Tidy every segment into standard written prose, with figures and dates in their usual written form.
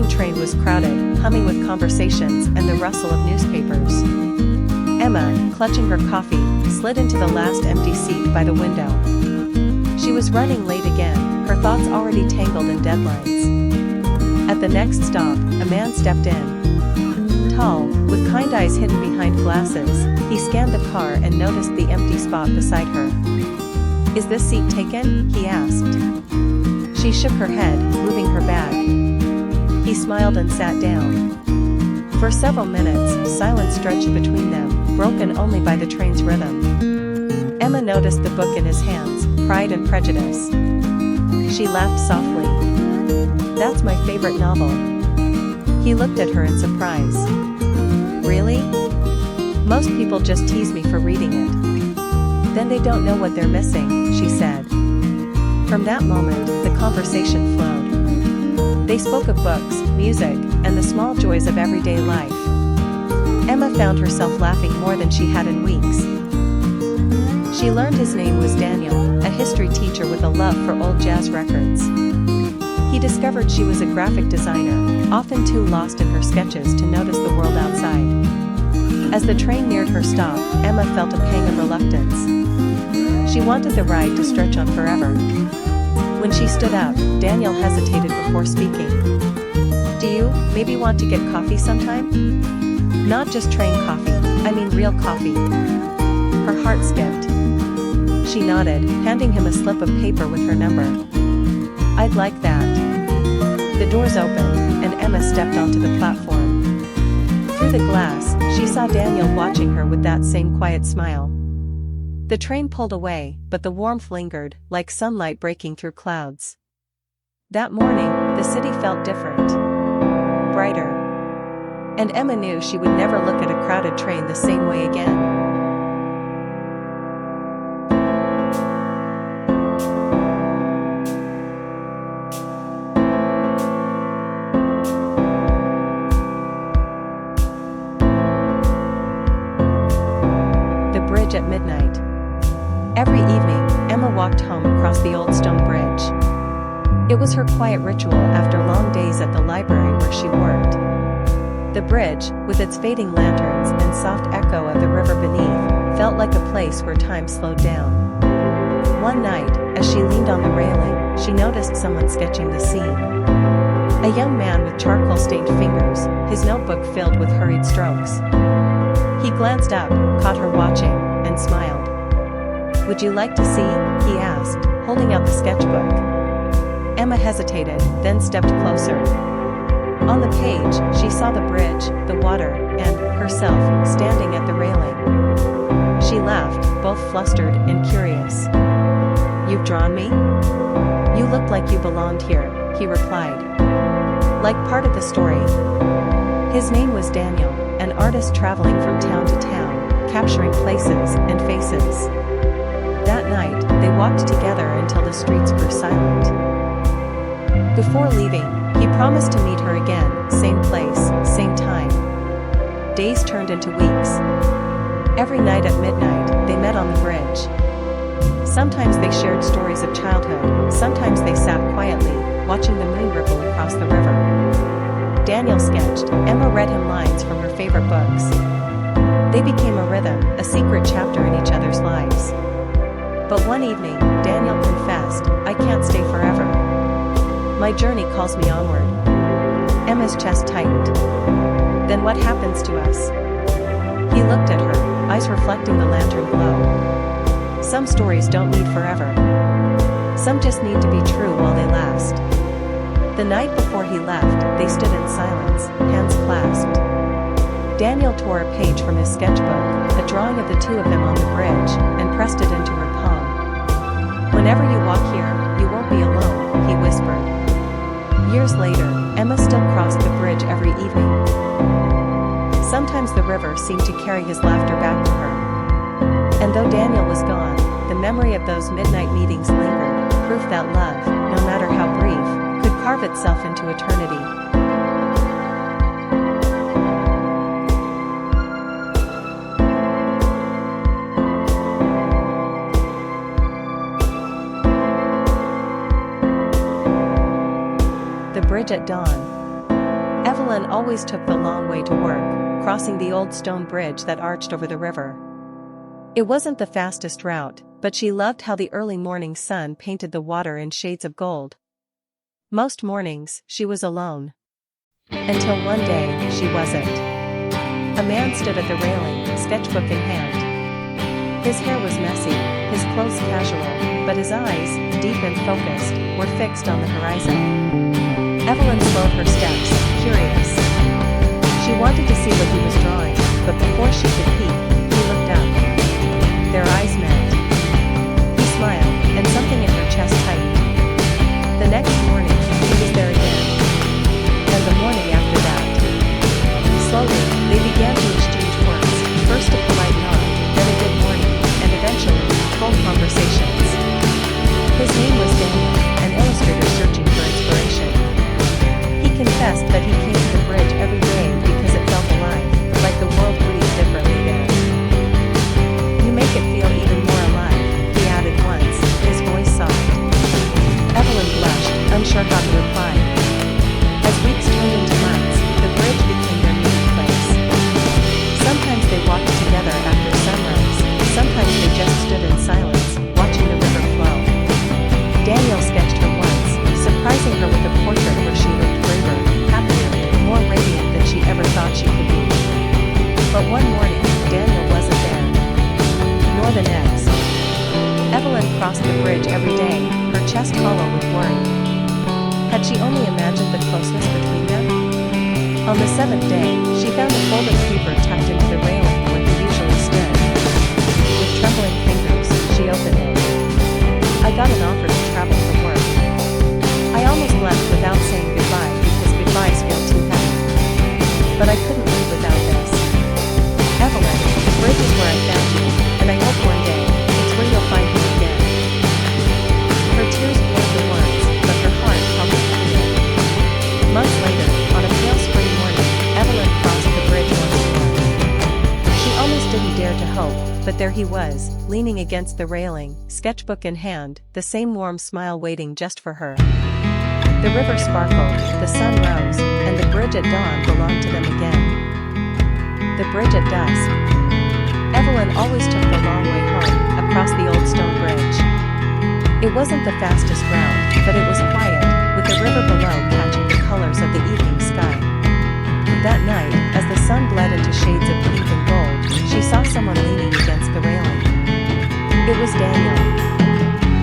morning train was crowded, humming with conversations and the rustle of newspapers. Emma, clutching her coffee, slid into the last empty seat by the window. She was running late again, her thoughts already tangled in deadlines. At the next stop, a man stepped in. Tall, with kind eyes hidden behind glasses, he scanned the car and noticed the empty spot beside her. "Is this seat taken?" he asked. She shook her head, moving her bag. He smiled and sat down. For several minutes, silence stretched between them, broken only by the train's rhythm. Emma noticed the book in his hands, Pride and Prejudice. She laughed softly. "That's my favorite novel." He looked at her in surprise. "Really? Most people just tease me for reading it." "Then they don't know what they're missing," she said. From that moment, the conversation flowed. They spoke of books, music, and the small joys of everyday life. Emma found herself laughing more than she had in weeks. She learned his name was Daniel, a history teacher with a love for old jazz records. He discovered she was a graphic designer, often too lost in her sketches to notice the world outside. As the train neared her stop, Emma felt a pang of reluctance. She wanted the ride to stretch on forever. When she stood up, Daniel hesitated before speaking. "Do you, maybe want to get coffee sometime?" "Not just train coffee, I mean real coffee." Her heart skipped. She nodded, handing him a slip of paper with her number. "I'd like that." The doors opened, and Emma stepped onto the platform. Through the glass, she saw Daniel watching her with that same quiet smile. The train pulled away, but the warmth lingered, like sunlight breaking through clouds. That morning, the city felt different. Brighter. And Emma knew she would never look at a crowded train the same way again. The bridge at midnight. Every evening, Emma walked home across the old stone bridge. It was her quiet ritual after long days at the library where she worked. The bridge, with its fading lanterns and soft echo of the river beneath, felt like a place where time slowed down. One night, as she leaned on the railing, she noticed someone sketching the scene. A young man with charcoal-stained fingers, his notebook filled with hurried strokes. He glanced up, caught her watching, and smiled. "Would you like to see?" he asked, holding out the sketchbook. Emma hesitated, then stepped closer. On the page, she saw the bridge, the water, and herself, standing at the railing. She laughed, both flustered and curious. "You've drawn me? You look like you belonged here," he replied. "Like part of the story." His name was Daniel, an artist traveling from town to town, capturing places and faces. That night, they walked together until the streets grew silent. Before leaving, he promised to meet her again, same place, same time. Days turned into weeks. Every night at midnight, they met on the bridge. Sometimes they shared stories of childhood, sometimes they sat quietly, watching the moon ripple across the river. Daniel sketched, Emma read him lines from her favorite books. They became a rhythm, a secret chapter in each other's lives. But one evening, Daniel confessed, "I can't stay forever. My journey calls me onward." Emma's chest tightened. "Then what happens to us?" He looked at her, eyes reflecting the lantern glow. "Some stories don't need forever. Some just need to be true while they last." The night before he left, they stood in silence, hands clasped. Daniel tore a page from his sketchbook, a drawing of the two of them on the bridge, and pressed it into her palm. "Whenever you walk here, you won't be alone," he whispered. Years later, Emma still crossed the bridge every evening. Sometimes the river seemed to carry his laughter back to her. And though Daniel was gone, the memory of those midnight meetings lingered, proof that love, no matter how brief, could carve itself into eternity. The bridge at dawn. Evelyn always took the long way to work, crossing the old stone bridge that arched over the river. It wasn't the fastest route, but she loved how the early morning sun painted the water in shades of gold. Most mornings, she was alone. Until one day, she wasn't. A man stood at the railing, sketchbook in hand. His hair was messy, his clothes casual, but his eyes, deep and focused, were fixed on the horizon. Evelyn slowed her steps, curious. She wanted to see what he was drawing, but before she could peek, he looked up. Their eyes met. He smiled, and something in her chest tightened. The next morning, he was there again. And the morning after that. Slowly, they began to exchange words, first a polite nod, then a good morning, and eventually, full conversations. His name was Daniel, an illustrator searching for inspiration. He confessed that he came to the bridge every day because it felt alive, like the world breathed differently there. You make it feel even more alive, he added once, his voice soft. Evelyn blushed, unsure how to reply. As weeks turned into months, the bridge became their meeting place. Sometimes they walked together after sunrise, sometimes they just stood in silence, watching the river flow. Daniel sketched her once, surprising her with a portrait where she looked braver, happier, more radiant than she ever thought she could be. But one morning, Daniel wasn't there. Nor the next. Evelyn crossed the bridge every day, her chest hollow with worry. Had she only imagined the closeness between them? On the seventh day, she found a folded paper tucked into the railing where he usually stood. With trembling fingers, she opened it. I got an offer to travel for work. I almost left without saying goodbye because goodbyes feel too heavy. But I couldn't leave without this. Evelyn, the bridge is where I found you, and I hope one day, it's where you'll find me again. Her tears flowed the words, but her heart held it clear. Months later, on a pale spring morning, Evelyn crossed the bridge once more. She almost didn't dare to hope, but there he was, leaning against the railing, sketchbook in hand, the same warm smile waiting just for her. The river sparkled, the sun rose, and the bridge at dawn belonged to them again. The bridge at dusk. Evelyn always took the long way home, across the old stone bridge. It wasn't the fastest route, but it was quiet, with the river below catching the colors of the evening sky. That night, as the sun bled into shades of pink and gold, she saw someone leaning against the railing. It was Daniel.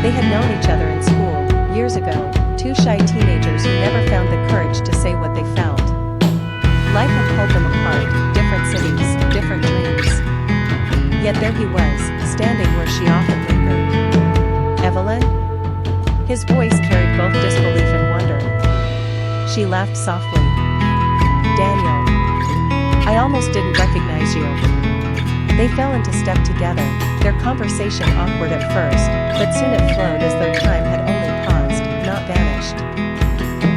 They had known each other in school, years ago, two shy teenagers who never found the courage to say what they felt. Life had pulled them apart, different cities, different dreams. Yet there he was, standing where she often lingered. Evelyn? His voice carried both disbelief and wonder. She laughed softly. Daniel. I almost didn't recognize you. They fell into step together, their conversation awkward at first, but soon it flowed as though time had only paused, not vanished.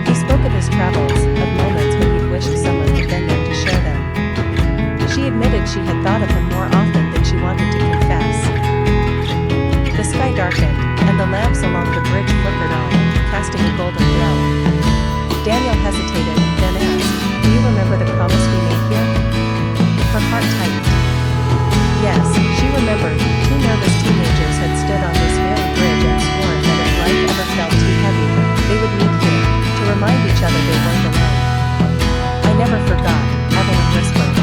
He spoke of his travels, of moments when he'd wished someone had been there to share them. She admitted she had thought of him more often than she wanted to confess. The sky darkened, and the lamps along the bridge flickered on, casting a golden glow. Daniel hesitated, then asked, "Do you remember the promise we made here?" Her heart tightened. Yes, she remembered. Two nervous teenagers had stood on this very bridge and sworn that if life ever felt too heavy, they would meet here, to remind each other they weren't alone. "I never forgot," Evelyn whispered.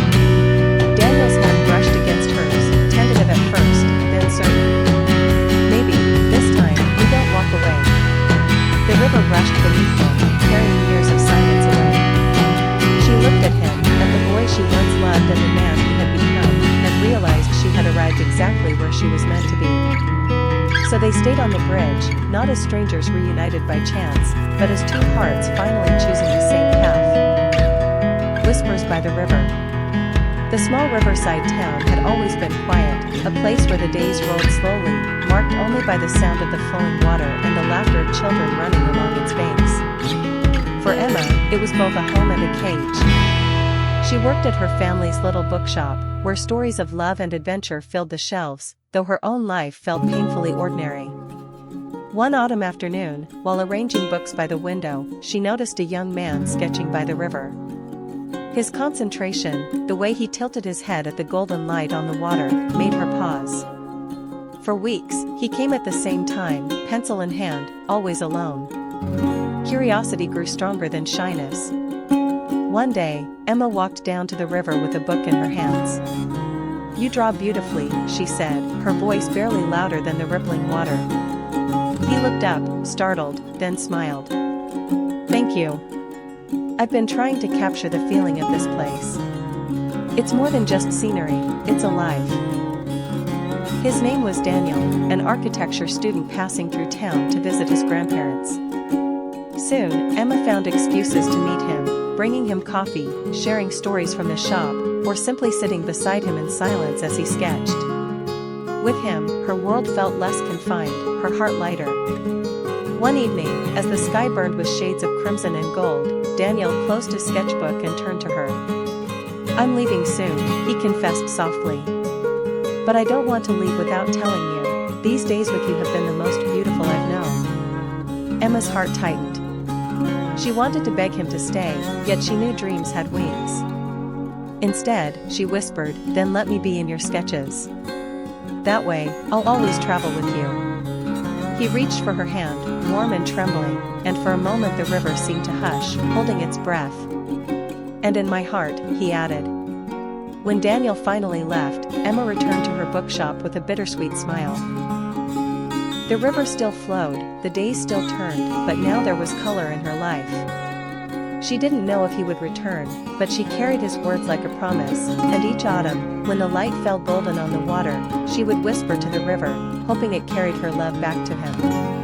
Daniel's hand brushed against hers, tentative at first, then certain. "Maybe, this time, we don't walk away." The river rushed beneath them, carrying years of silence away. She looked at him, at the boy she once loved and the man he had become, and realized she had arrived exactly where she was meant to be. So they stayed on the bridge, not as strangers reunited by chance, but as two hearts finally choosing the same path. Whispers by the river. The small riverside town had always been quiet, a place where the days rolled slowly, marked only by the sound of the flowing water and the laughter of children running along its banks. For Emma, it was both a home and a cage. She worked at her family's little bookshop, where stories of love and adventure filled the shelves, though her own life felt painfully ordinary. One autumn afternoon, while arranging books by the window, she noticed a young man sketching by the river. His concentration, the way he tilted his head at the golden light on the water, made her pause. For weeks, he came at the same time, pencil in hand, always alone. Curiosity grew stronger than shyness. One day, Emma walked down to the river with a book in her hands. "You draw beautifully," she said, her voice barely louder than the rippling water. He looked up, startled, then smiled. "Thank you. I've been trying to capture the feeling of this place. It's more than just scenery, it's alive." His name was Daniel, an architecture student passing through town to visit his grandparents. Soon, Emma found excuses to meet him, bringing him coffee, sharing stories from the shop, or simply sitting beside him in silence as he sketched. With him, her world felt less confined, her heart lighter. One evening, as the sky burned with shades of crimson and gold, Daniel closed his sketchbook and turned to her. "I'm leaving soon," he confessed softly. "But I don't want to leave without telling you, these days with you have been the most beautiful I've known." Emma's heart tightened. She wanted to beg him to stay, yet she knew dreams had wings. Instead, she whispered, "Then let me be in your sketches. That way, I'll always travel with you." He reached for her hand, warm and trembling, and for a moment the river seemed to hush, holding its breath. "And in my heart," he added. When Daniel finally left, Emma returned to her bookshop with a bittersweet smile. The river still flowed, the days still turned, but now there was color in her life. She didn't know if he would return, but she carried his words like a promise, and each autumn, when the light fell golden on the water, she would whisper to the river, hoping it carried her love back to him.